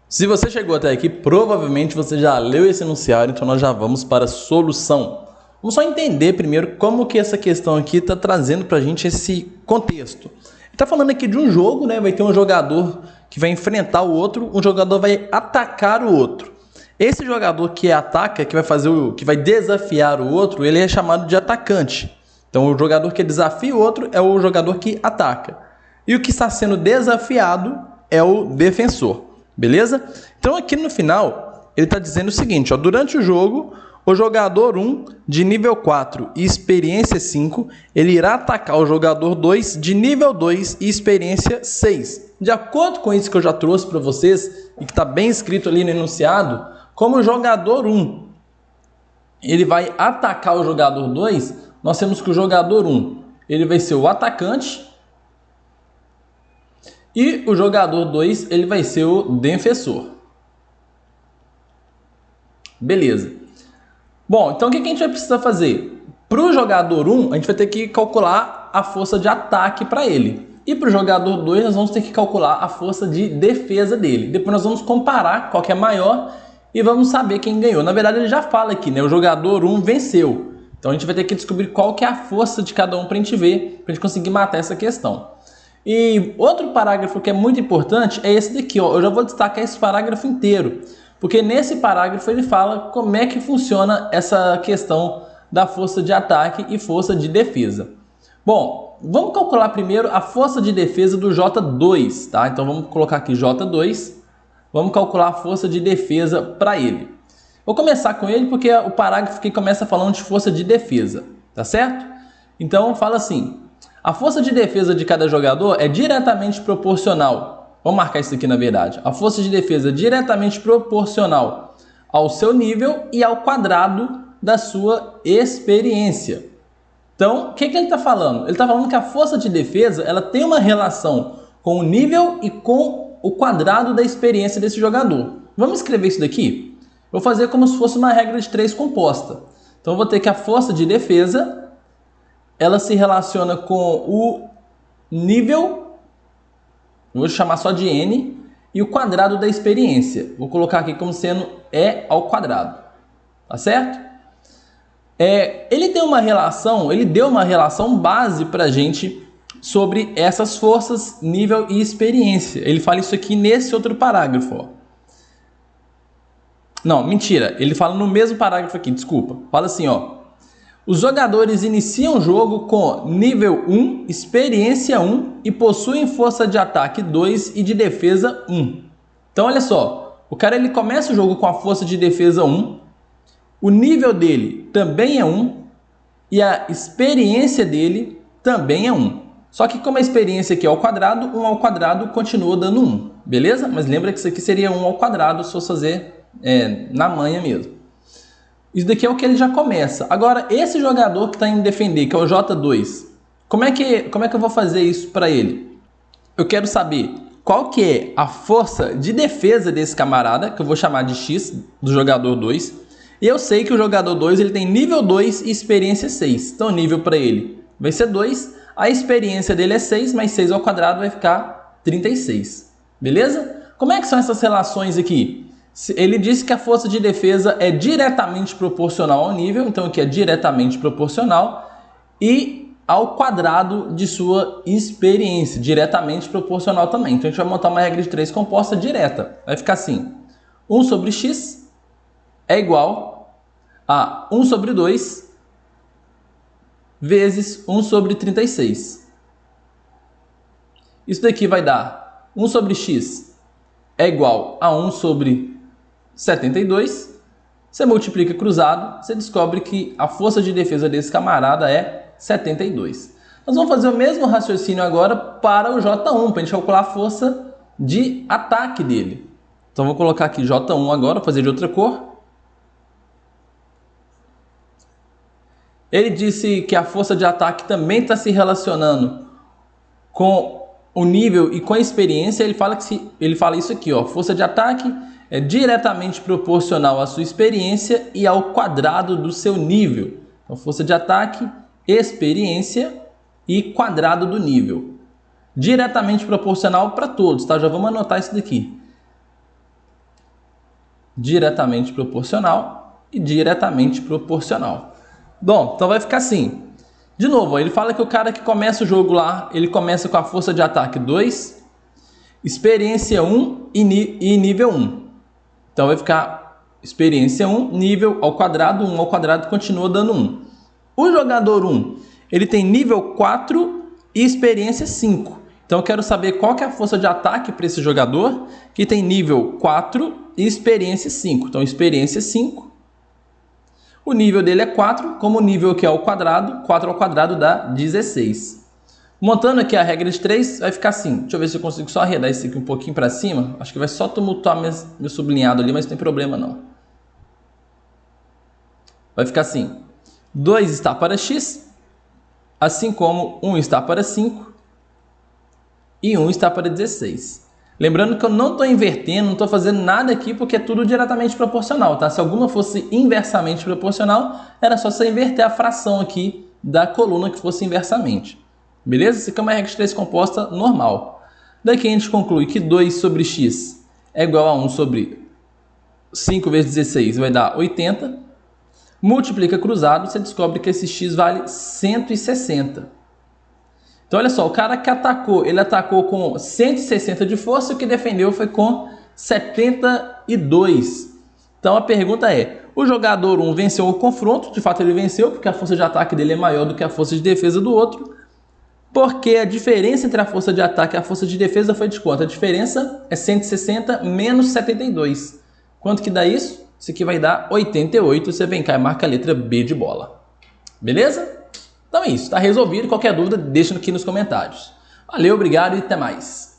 Se você chegou até aqui, provavelmente você já leu esse enunciado, então nós já vamos para a solução. Vamos só entender primeiro como que essa questão aqui está trazendo para a gente esse contexto. Está falando aqui de um jogo, né? Vai ter um jogador que vai enfrentar o outro, um jogador vai atacar o outro. Esse jogador que ataca, que vai desafiar o outro, ele é chamado de atacante. Então o jogador que desafia o outro é o jogador que ataca. E o que está sendo desafiado é o defensor. Beleza? Então aqui no final, ele está dizendo o seguinte, ó, durante o jogo, o jogador 1 de nível 4 e experiência 5, ele irá atacar o jogador 2 de nível 2 e experiência 6. De acordo com isso que eu já trouxe para vocês, e que está bem escrito ali no enunciado, como o jogador 1 ele vai atacar o jogador 2, nós temos que o jogador 1 ele vai ser o atacante, e o jogador 2, ele vai ser o defensor. Beleza. Bom, então o que a gente vai precisar fazer? Para o jogador 1, a gente vai ter que calcular a força de ataque para ele. E para o jogador 2, nós vamos ter que calcular a força de defesa dele. Depois nós vamos comparar qual que é maior e vamos saber quem ganhou. Na verdade, ele já fala aqui, né? O jogador 1 venceu. Então a gente vai ter que descobrir qual que é a força de cada um para a gente ver, para a gente conseguir matar essa questão. E outro parágrafo que é muito importante é esse daqui, ó. Eu já vou destacar esse parágrafo inteiro, porque nesse parágrafo ele fala como é que funciona essa questão da força de ataque e força de defesa. Bom, vamos calcular primeiro a força de defesa do J2, tá? Então vamos colocar aqui J2, vamos calcular a força de defesa para ele. Vou começar com ele porque é o parágrafo que começa falando de força de defesa, tá certo? Então fala assim: a força de defesa de cada jogador é diretamente proporcional. Vamos marcar isso aqui na verdade. A força de defesa é diretamente proporcional ao seu nível e ao quadrado da sua experiência. Então, o que ele está falando? Ele está falando que a força de defesa ela tem uma relação com o nível e com o quadrado da experiência desse jogador. Vamos escrever isso daqui? Vou fazer como se fosse uma regra de 3 composta. Então, eu vou ter que a força de defesa ela se relaciona com o nível, vou chamar só de N, e o quadrado da experiência. Vou colocar aqui como sendo E ao quadrado. Tá certo? Ele deu uma relação base para a gente sobre essas forças, nível e experiência. Ele fala isso aqui nesse outro parágrafo. Ó. Não, mentira. Ele fala no mesmo parágrafo aqui, desculpa. Fala assim, ó. Os jogadores iniciam o jogo com nível 1, experiência 1 e possuem força de ataque 2 e de defesa 1. Então, olha só, o cara ele começa o jogo com a força de defesa 1, o nível dele também é 1 e a experiência dele também é 1. Só que como a experiência aqui é ao quadrado, 1 ao quadrado continua dando 1, beleza? Mas lembra que isso aqui seria 1 ao quadrado se fosse fazer na manha mesmo. Isso daqui é o que ele já começa. Agora, esse jogador que está indo defender, que é o J2, como é que eu vou fazer isso para ele? Eu quero saber qual que é a força de defesa desse camarada, que eu vou chamar de X, do jogador 2. E eu sei que o jogador 2 ele tem nível 2 e experiência 6. Então, o nível para ele vai ser 2. A experiência dele é 6, mais 6 ao quadrado vai ficar 36. Beleza? Como é que são essas relações aqui? Ele disse que a força de defesa é diretamente proporcional ao nível, então aqui é diretamente proporcional, e ao quadrado de sua experiência, diretamente proporcional também. Então a gente vai montar uma regra de 3 composta direta. Vai ficar assim, 1 sobre x é igual a 1 sobre 2 vezes 1 sobre 36. Isso daqui vai dar 1 sobre x é igual a 1 sobre 72, você multiplica cruzado, você descobre que a força de defesa desse camarada é 72. Nós vamos fazer o mesmo raciocínio agora para o J1, para a gente calcular a força de ataque dele. Então vou colocar aqui J1 agora, fazer de outra cor. Ele disse que a força de ataque também está se relacionando com o nível e com a experiência. Ele fala isso aqui, ó, força de ataque é diretamente proporcional à sua experiência e ao quadrado do seu nível. Então, força de ataque, experiência e quadrado do nível. Diretamente proporcional para todos, tá? Já vamos anotar isso daqui. diretamente proporcional e diretamente proporcional. Bom, então vai ficar assim. De novo, ó, ele fala que o cara que começa o jogo lá, ele começa com a força de ataque 2, experiência 1 e nível 1. Então vai ficar experiência 1, nível ao quadrado, 1 ao quadrado continua dando 1. O jogador 1, ele tem nível 4 e experiência 5. Então eu quero saber qual que é a força de ataque para esse jogador que tem nível 4 e experiência 5. Então experiência 5. O nível dele é 4, como o nível aqui é ao quadrado, 4 ao quadrado dá 16. Montando aqui a regra de 3, vai ficar assim. Deixa eu ver se eu consigo só arredar isso aqui um pouquinho para cima. Acho que vai só tumultuar meu sublinhado ali, mas não tem problema não. Vai ficar assim. 2 está para x, assim como 1 está para 5 e 1 está para 16. Lembrando que eu não estou invertendo, não estou fazendo nada aqui porque é tudo diretamente proporcional, tá? Se alguma fosse inversamente proporcional, era só você inverter a fração aqui da coluna que fosse inversamente. Beleza? Isso aqui é uma regra de 3 composta normal. Daqui a gente conclui que 2 sobre x é igual a 1 sobre 5 vezes 16 vai dar 80. Multiplica cruzado, você descobre que esse x vale 160. Então, olha só, o cara que atacou, ele atacou com 160 de força e o que defendeu foi com 72. Então, a pergunta é, o jogador 1 venceu o confronto, de fato ele venceu, porque a força de ataque dele é maior do que a força de defesa do outro, porque a diferença entre a força de ataque e a força de defesa foi de quanto? A diferença é 160 menos 72. Quanto que dá isso? Isso aqui vai dar 88, você vem cá e marca a letra B de bola. Beleza? Então é isso, está resolvido. Qualquer dúvida, deixa aqui nos comentários. Valeu, obrigado e até mais.